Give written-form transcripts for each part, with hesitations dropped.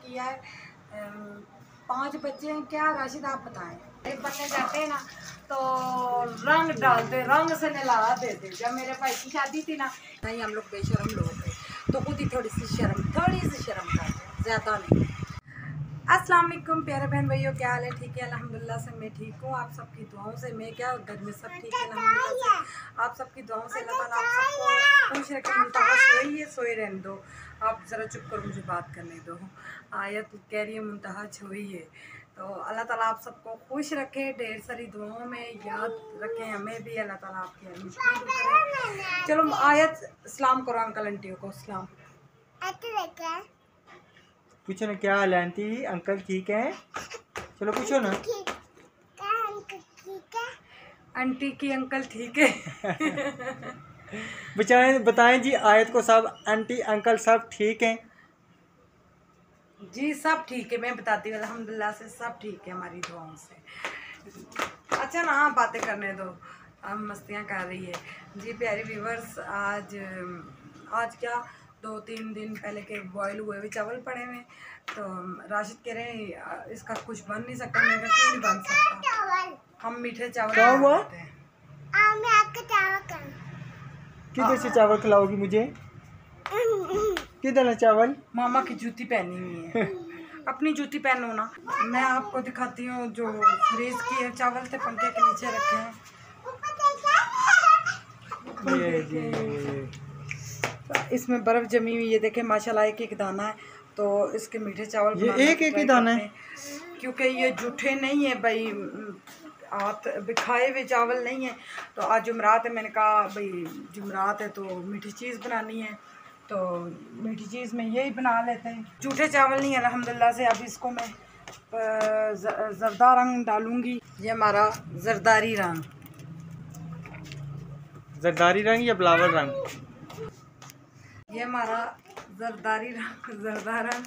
किया है। 5 बच्चे हैं क्या राशिद आप बताएं। एक बनने जाते हैं ना तो रंग डालते, रंग से नला देते। जब मेरे भाई की शादी थी ना, नहीं हम लोग बेशरम लोग थे तो खुद ही थोड़ी सी शर्म करते, ज़्यादा नहीं। अस्सलाम वालेकुम प्यारे बहन भाइयों, क्या हाल है? ठीक है अल्हम्दुलिल्लाह से मैं ठीक हूँ। आप सबकी दुआओं से मैं क्या, घर में सब ठीक है अल्हम्दुलिल्लाह से। आप सबकी दुआओं से अल्लाह ताला आप सबको खुश रखे। मुंतहा सोई है, सोए रहने दो। आप ज़रा चुप कर, मुझे बात करने दो। आयत कह रही है मुंतहा सोई है, तो अल्लाह ताला आप सबको खुश रखे, ढेर सारी दुआओं में याद रखें हमें भी। अल्लाह ताला आपकी हमेशा करें। चलो आयत सलाम करो अंकल आंटियों को। सलाम पूछो ना, क्या हाल है आंटी? अंकल ठीक है? चलो पूछो ना। आंटी की अंकल ठीक है। बताएं जी आयत को, सब आंटी अंकल सब ठीक हैं? जी सब ठीक है, मैं बताती हूँ अल्हम्दुलिल्लाह से सब ठीक है हमारी दुआओं से। अच्छा ना बातें करने दो, हम मस्तियाँ कर रही है जी। प्यारे व्यूवर्स, आज क्या 2-3 दिन पहले के बॉयल हुए हुए चावल पड़े हुए, तो राशिद कह रहे हैं इसका कुछ बन नहीं सकता। मैं क्यों नहीं बन सकता, हम मीठे चावल क्या हुआ? हैं। किधर से चावल खिलाओगी मुझे? किधर है चावल? मामा की जूती पहनी हुई है। अपनी जूती पहनो ना। मैं आपको दिखाती हूँ जो फ्रीज की चावल थे पंखे के नीचे रखे हैं। इसमें बर्फ जमी हुई है, देखें माशाल्लाह एक एक दाना है। तो इसके मीठे चावल ये एक ही दाना है, क्योंकि ये जूठे नहीं है भाई, हाथ खाए हुए चावल नहीं है। तो आज जुमरात है, मैंने कहा भाई जुमरात है तो मीठी चीज़ बनानी है, तो मीठी चीज़ में यही बना लेते हैं। जूठे चावल नहीं है अल्हम्दुलिल्लाह से। अब इसको मैं जरदा रंग डालूंगी। ये हमारा जरदारी रंग, जरदारी रंग या बिलावल रंग? ये हमारा जरदारी रंग, जरदा रंग,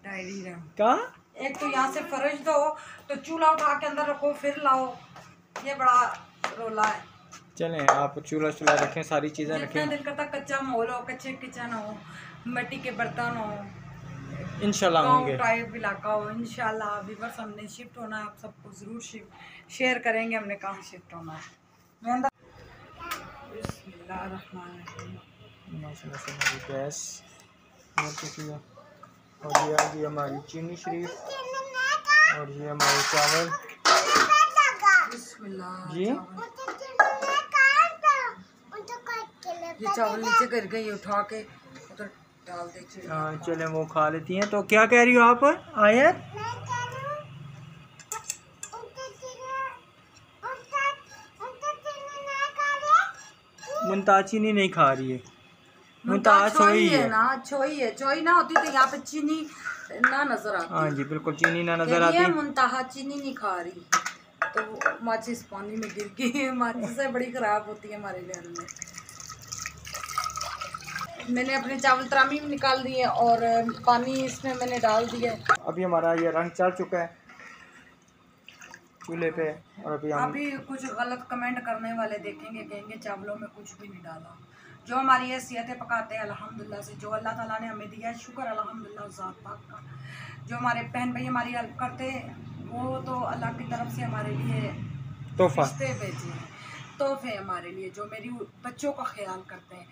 डायरी रंग का। एक तो यहाँ से फर्श दो तो चूल्हा उठा के अंदर रखो फिर लाओ, ये बड़ा रोला है। चलें आप चूल्हा चूल्हा रखें, सारी चीज़ें जितना रखें, दिल करता कच्चा माहौल हो, कच्चे किचन हो, मिट्टी के बर्तन हो, इंशाल्लाह होंगे। टाइप इलाका हो। इंशाल्लाह व्यूअर्स हमने शिफ्ट होना है, आप सबको ज़रूर शेयर करेंगे हमने कहाँ शिफ्ट होना है। मैं अंदर माशाल्लाह से हमारी गैस और ये हमारी चीनी शरीफ और ये हमारे चावल जी। ये चावल नीचे गिर गई, उठा के उधर डाल दे। हाँ चलें वो खा लेती हैं। तो क्या कह रही हो आप आयत? मुमताज चीनी नहीं खा रही है, मुमताज सोई है ना। चोई ना होती तो यहाँ पे चीनी ना नजर आती। हाँ जी बिल्कुल, चीनी ना नजर आती। मुंतहा चीनी नहीं खा रही तो माचिस पानी में गिर गई। माचिस से बड़ी खराब होती है हमारे घर में। मैंने अपने चावल तरामी में निकाल दिए और पानी इसमें मैंने डाल दिया। अभी हमारा ये रंग चढ़ चुका है चूल्हे पे, और अभी कुछ गलत कमेंट करने वाले देखेंगे, कहेंगे चावलों में कुछ भी नहीं डाला। जो हमारी हैसियतें पकाते हैं अल्हम्दुलिल्लाह से, जो अल्लाह ताला ने हमें दिया है, शुक्र अल्हम्दुलिल्लाह ज़ात पाक का। जो हमारे बहन भाई हमारी हेल्प करते हैं वो तो अल्लाह की तरफ से हमारे लिए तोहफा भेजे हैं, तोहफे हमारे लिए, जो मेरी बच्चों का ख्याल करते हैं।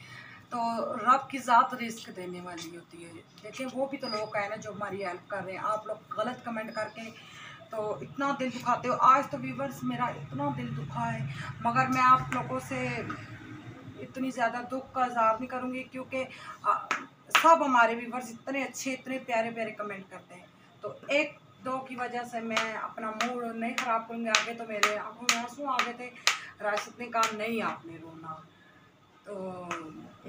तो रब की ज़ात रिस्क देने वाली होती है। देखिए वो भी तो लोग हैं ना जो हमारी हेल्प कर रहे हैं। आप लोग गलत कमेंट करके तो इतना दिल दुखाते हो। आज तो व्यूवर्स मेरा इतना दिल दुखा है, मगर मैं आप लोगों से इतनी ज़्यादा दुख का इज़हार नहीं करूँगी, क्योंकि सब हमारे व्यूवर्स इतने अच्छे, इतने प्यारे प्यारे कमेंट करते हैं। तो 1-2 की वजह से मैं अपना मूड नहीं ख़राब करूँगी। आगे तो मेरे आंखों में आंसू आ गए थे, राशिद ने कहा नहीं आपने रोना, तो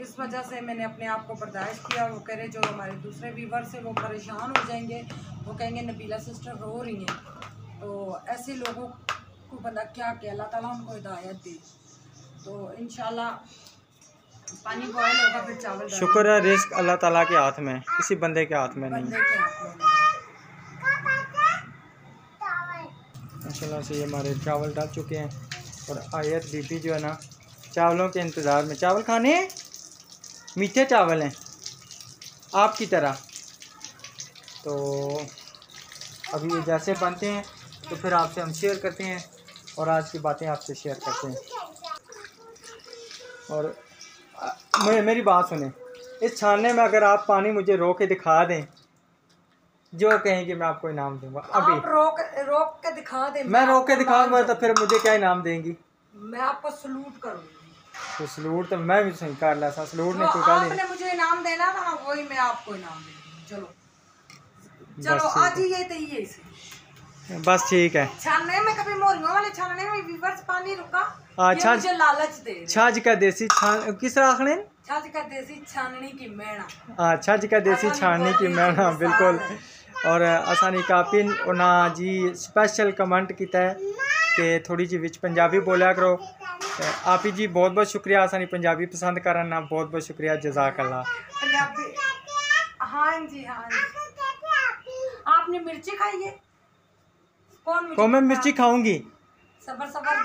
इस वजह से मैंने अपने आप को बर्दाश्त किया। वो कह रहे जो हमारे दूसरे व्यूवर्स हैं वो परेशान हो जाएंगे, वो कहेंगे नबीला सिस्टर रो रही हैं। तो ऐसे लोगों को बंदा क्या कि अल्लाह ताला उनको हिदायत दे। तो इंशाल्लाह पानी बॉयल होगा फिर चावल। शुक्र है रिस्क अल्लाह ताला के हाथ में, किसी बंदे के हाथ में नहीं। माशाल्लाह से ये हमारे चावल डाल चुके हैं और आयत बीबी जो है ना चावलों के इंतज़ार में। चावल खाने मीठे चावल हैं आपकी तरह। तो अभी ये जैसे बनते हैं तो फिर आपसे हम शेयर करते हैं और आज की बातें आपसे शेयर करते हैं। और मेरी बात सुने, इस छानने में अगर आप पानी मुझे रोक के दिखा दें, जो कहेंगे मैं आपको इनाम दूंगा। अभी आप रोक के दिखा दें, मैं रोक के दिखाऊंगा तो फिर मुझे क्या इनाम देंगी? मैं आपको सलूट करूंगी। तो सलूट तो मैं भी सही कर ला, सलूट ने कोई आपने मुझे इनाम देना था ना, वही मैं आपको इनाम दूंगी। चलो आज ही ये तो ये बस ठीक है। छानने में कभी मोरियों वाले छानने में व्यूअर्स पानी रुका। अच्छा, मुझे लालच दे छाछ का देसी छान किस आखने? छाछ का देसी छाननी की मेणा। छाछ का देसी छाननी की मेणा, बिल्कुल। और असानी काफी उन्ना जी स्पेशल कमेंट किया है कि थोड़ी जी विच पंजाबी बोलिया करो। आप ही जी बहुत बहुत शुक्रिया, असानी पंजाबी पसंद करना, बहुत बहुत शुक्रिया, जज़ाकल्लाह। पंजाबी हाँ जी हाँ जी। आपने मिर्ची खाई है? कौन मैं मिर्ची खाऊंगी? सबर सबर।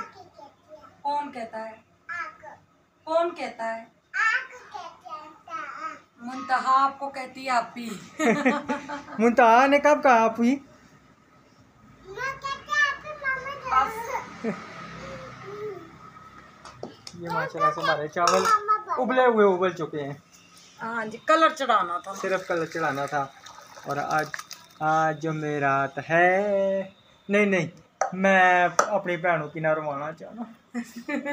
कौन कहता है? कौन कहता है? मुंतहा आपको कहती है आपी। मुंतहा ने कब कहा आपी? ये माशाल्लाह से हमारे चावल उबले हुए उबल चुके हैं। हाँ जी, कलर चढ़ाना था, सिर्फ कलर चढ़ाना था। और आज जो मेरा है नहीं मैं अपनी बहनों की ना रवाना चाहना।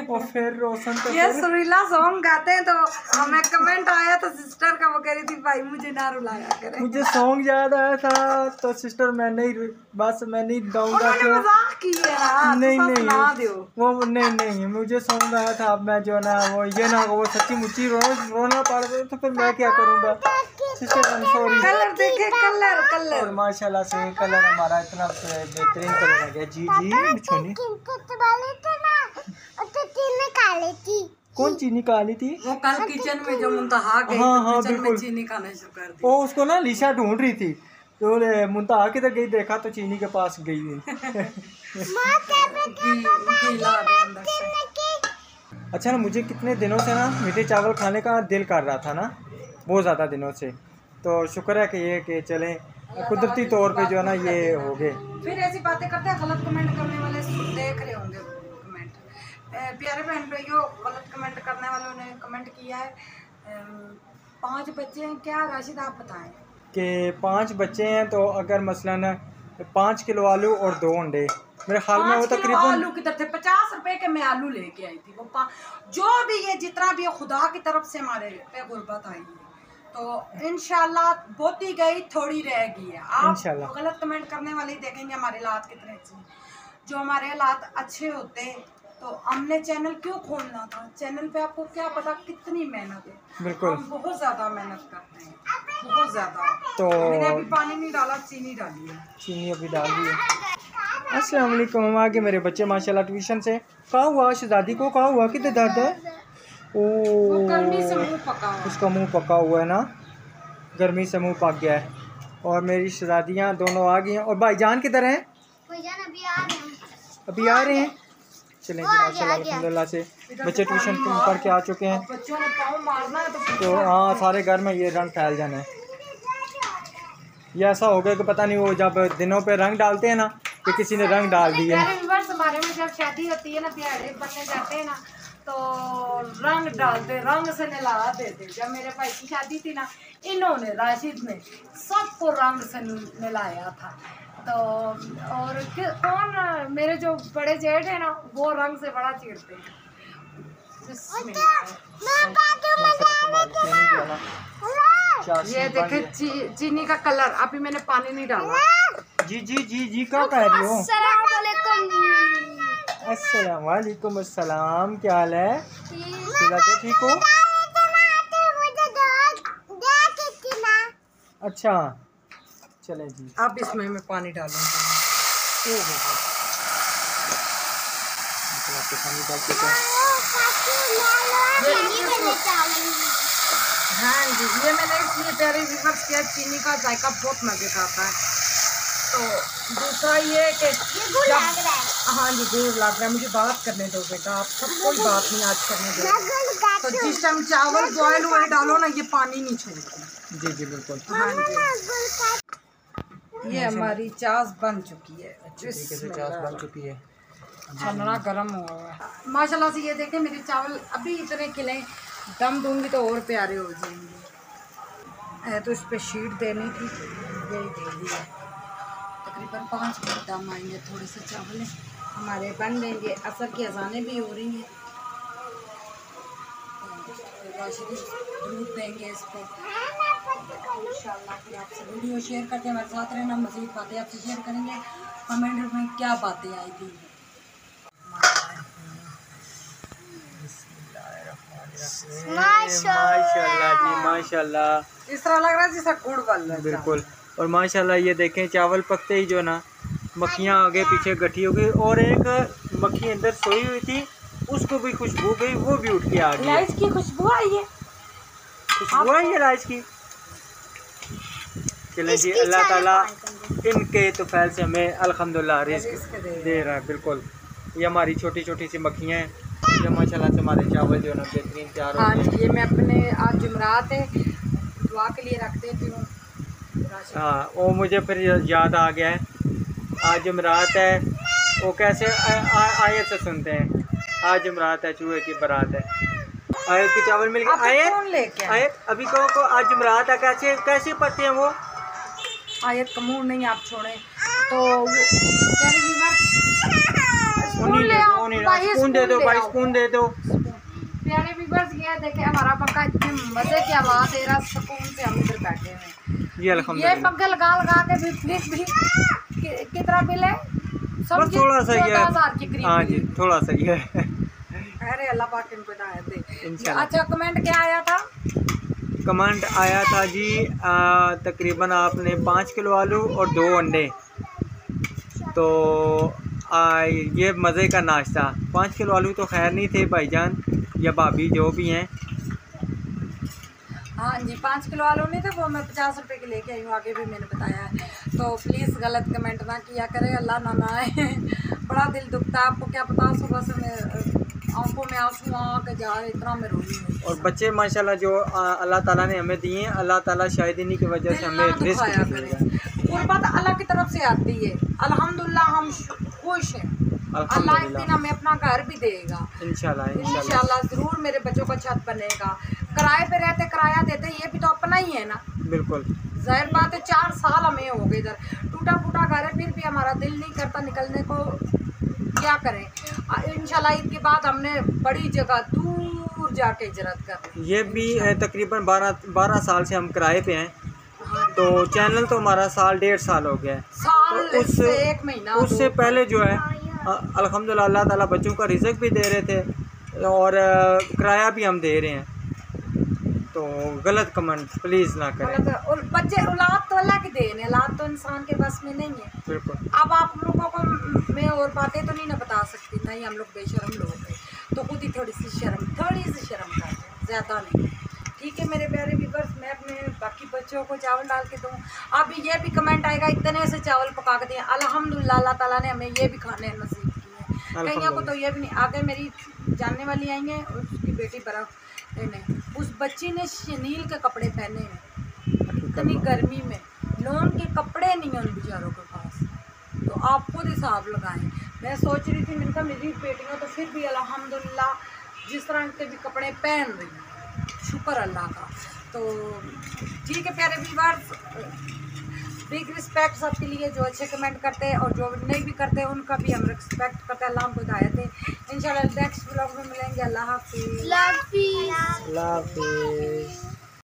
और फिर रोशन तो ये सुरीला सॉन्ग गाते हैं तो हमें कमेंट आया तो सिस्टर का वो कह रही थी भाई मुझे ना रुलाया करे। मुझे सॉन्ग याद आया था तो सिस्टर मैं नहीं गाऊंगा। मजाक किया ना, नहीं वो नहीं मुझे सॉन्ग आया था। अब मैं जो ना वो ये ना वो सच्ची मुच्ची रोना पड़ रहा तो फिर मैं क्या करूँगा? Sister I am sorry. Colour देखे, कलर और माशाल्लाह से कलर हमारा इतना बेहतरीन कलर आ गया। जी कौन चीनी काली थी? वो कल किचन में जो मुंतहा गई, हाँ किचन में चीनी खाना शुरू कर दी। वो उसको ना लिशा ढूंढ रही थी तो मुंतहा किधर गई, देखा तो चीनी के पास गई हुई। अच्छा ना, मुझे कितने दिनों से ना मीठे चावल खाने का दिल कर रहा था ना, बहुत ज़्यादा दिनों से। तो शुक्र है कि चलें कुदरती तौर पे जो है ना ये हो गए। फिर ऐसी बातें करते हैं, गलत कमेंट करने वाले देख रहे होंगे कमेंट। प्यारे बहन भाइयों, गलत कमेंट करने वालों ने कमेंट किया है 5 बच्चे हैं क्या? राशिद आप बताएं। कि 5 बच्चे हैं तो अगर मसलन 5 किलो आलू और 2 अंडे, मेरे ख्याल में वो तकरीबन आलू किधर थे? 50 रुपए के मैं आलू लेके आई थी। वो जो भी ये जितना भी खुदा की तरफ से हमारे पे गुर्बत आई है तो इंशाल्लाह बहुती गई थोड़ी रह गई है। आप गलत कमेंट करने वाले ही देखेंगे हमारे हालात कितने अच्छे हैं। जो हमारे हालात अच्छे होते तो हमने चैनल क्यों खोलना था? चैनल पे आपको क्या पता कितनी मेहनत है। बिल्कुल हम बहुत ज़्यादा मेहनत करते हैं, बहुत ज़्यादा। तो मैंने अभी पानी नहीं डाला, चीनी डाली है। चीनी अभी डाल दी है। अस्सलाम वालेकुम। आगे मेरे बच्चे माशाल्लाह ट्यूशन से। कहा हुआ शहजादी को? कहा हुआ कितने दर्द है? वो गर्मी से मुंह पका हुआ, उसका मुंह पका हुआ है ना, गर्मी से मुंह पक गया है। और मेरी शहजादियाँ दोनों आ गई हैं। और भाईजान किधर हैं? अभी आ रहे हैं। चलें जी माशाल्लाह अल्हम्दुलिल्लाह से बच्चे ट्यूशन पढ़ के आ चुके हैं। बच्चों ने पाँव मारना है तो हाँ, सारे घर में ये रंग फैल जाना है। ये ऐसा हो गया कि पता नहीं वो जब दिनों पे रंग डालते हैं ना कि किसी ने रंग डाल दिया। हमारे में जब शादी होती है ना, दिहाड़े बनने जाते हैं ना तो रंग डालते, रंग से नहला देते। जब मेरे भाई की शादी थी ना, इन्होंने राशिद ने सबको रंग से नहलाया था। तो और कौन मेरे जो बड़े जेठ है ना, वो रंग से बड़ा चिढ़ते हैं। ये देखे चीनी का कलर, अभी मैंने पानी नहीं डाला। जी क्या कह रही हो? अस्सलाम वालेकुम। अस्सलाम, क्या हाल है? ठीक हो? अच्छा चलें जी। अब इसमें मैं पानी डालूंगी। पानी डाल चुके हैं। हाँ जी, ये मैंने इसलिए प्यारे व्यूअर्स किया, चीनी का जायका बहुत मजे का आता है। तो दूसरा ये कि हाँ जी गुड़ लग रहा है। मुझे बात करने दो बेटा, आप सब कोई बात नहीं आज करने दो। तो जिस टाइम चावल बॉयल हुए डालो ना, ये पानी नहीं छोड़ते। जी बिल्कुल। हाँ जी। ये हमारी चास बन चुकी है, अच्छी तरीके से चास बन चुकी है, छलना गर्म हुआ है माशाल्लाह से। ये देखें मेरे चावल अभी इतने खिले, दम दूंगी तो और प्यारे हो जाएंगे। तो इस पे शीट देनी थी, यही दे दी है। तकरीबन 5 मिनट दम आएंगे, थोड़े से चावल हमारे बन लेंगे। असर की अजानें भी हो रही हैं, दूध देंगे इसको इंशाल्लाह। फिर आपसे वीडियो शेयर करते हैं, हमारे साथ रहना, मज़ीद बातें आपसे शेयर करेंगे। कमेंट में क्या बातें आई थी। माशाल्लाह जी माशाल्लाह, इस तरह लग रहा है जैसा गुड़ बन रहा है। बिल्कुल। और माशाल्लाह ये देखें चावल पकते ही जो ना मक्खियाँ आगे पीछे इकट्ठी हो गई, और एक मक्खी अंदर सोई हुई थी, उसको भी खुशबू गई, वो भी उठ के आ गई। राइस की खुशबू आई है, खुशबू आई है राइस की। चलें जी, अल्लाह ताला इनके तो फैल से हमें अल्हम्दुलिल्लाह रिज़्क़ दे रहा है। बिल्कुल, ये हमारी छोटी छोटी सी मक्खियाँ हैं, ये माशाल्लाह से हमारे चावल जो है ना बेहतरीन तैयार हो गए। ये मैं अपने आज जुमरात है, दुआ के लिए रख देती हूँ। हाँ, वो मुझे फिर याद आ गया है, आज जुमरात है, वो कैसे आयत से सुनते हैं, आज जुमरात है चूहे की बारात है। आयत के चावल मिल गए। आयत अभी कहो को आज जुमरात है, कैसे कैसे पढ़ते हैं वो? आयत का मुँह नहीं आप छोड़े तो स्पून दे दो भाई, स्पून दे दो। प्यारे व्यूअर्स, ये देखे हमारा पंखा इतने मजे की आवाज दे रहा, सुकून से हम इधर बैठे हैं। ये पंखा लगा लगा के भी कितना बिल है? बस थोड़ा सा ही है। 14,000 के करीब। हाँ जी, थोड़ा सा ही है। अरे अल्लाह पाक इनको हिदायत दे। अच्छा, कमेंट क्या आया था? कमेंट आया था जी तकरीबन आपने 5 किलो आलू और 2 अंडे, तो ये मज़े का नाश्ता। 5 किलो आलू तो खैर नहीं थे भाईजान या भाभी जो भी हैं। हाँ जी, 5 किलो आलू नहीं थे, वो मैं 50 रुपए के लेके आई हूँ, आगे भी मैंने बताया है। तो प्लीज़ गलत कमेंट ना किया करें, अल्लाह ना आए। बड़ा दिल दुखता है, आपको क्या पता, सुबह से मैं आंखों में आंसू आ के जा रहे, इतना मैं रोई हूँ। और बच्चे माशाल्लाह जो अल्लाह ताला ने हमें दिए हैं, अल्लाह ताला शायद इन्हीं की वजह से हमें रिस्क देगा। कुर्बत अल्लाह की तरफ से आती है, अल्हम्दुलिल्लाह हम खुश हैं। अल्लाह एक दिन हमें अपना घर भी देगा इंशाल्लाह ज़रूर। मेरे बच्चों का छत बनेगा। किराए पे रहते, किराया देते, ये भी तो अपना ही है ना। बिल्कुल जाहिर बात है, 4 साल हमें हो गए इधर, टूटा फूटा घर है, फिर भी हमारा दिल नहीं करता निकलने को। क्या करें, इंशाल्लाह इसके बाद हमने बड़ी जगह दूर जाके हिजरत कर। ये भी तकरीबन 12 साल से हम किराए पे हैं। हाँ, तो चैनल तो हमारा साल 1.5 साल हो गया है। साल तो उससे 1 महीना उससे पहले जो है अल्हम्दुलिल्लाह अल्लाह ताला बच्चों का रिज़्क़ भी दे रहे थे और किराया भी हम दे रहे हैं। तो गलत कमेंट प्लीज़ ना करें। और बच्चे औलाद तो अल्लाह की देन है, औलाद तो इंसान के बस में नहीं है। बिल्कुल। अब आप लोगों को मैं और बातें तो नहीं ना बता सकती, नहीं, हम लोग बेशर्म लोग हैं, तो खुद ही थोड़ी सी शर्म करते हैं, ज़्यादा नहीं। ठीक है मेरे प्यारे व्यूअर्स, मैं अपने बाकी बच्चों को चावल डाल के दूँ। अब ये भी कमेंट आएगा इतने से चावल पका के दिए, अल्हम्दुलिल्लाह अल्लाह ताला ने हमें ये भी खाने नसीब किए हैं। कईयों को तो ये भी नहीं। आगे मेरी जानने वाली आई हैं, उसकी बेटी बर्फ़ नहीं, उस बच्ची ने शनील के कपड़े पहने हैं इतनी गर्मी में, लोन के कपड़े नहीं हैं उन बेचारों के पास। तो आप खुद हिसाब लगाएं। मैं सोच रही थी, मैंने कहा मेरी बेटियाँ तो फिर भी अल्हम्दुलिल्लाह जिस तरह के भी कपड़े पहन रही हैं, शुक्र अल्लाह का। तो ठीक है प्यारे व्यूअर्स, बिग रिस्पेक्ट सबके लिए जो अच्छे कमेंट करते हैं और जो नहीं भी करते हैं उनका भी हम रिस्पेक्ट करते हैं। अल्लाह हमको हिदायत है। इंशाल्लाह नेक्स्ट व्लॉग में मिलेंगे। अल्लाह हाफिज़। अल्लाह हाफिज़।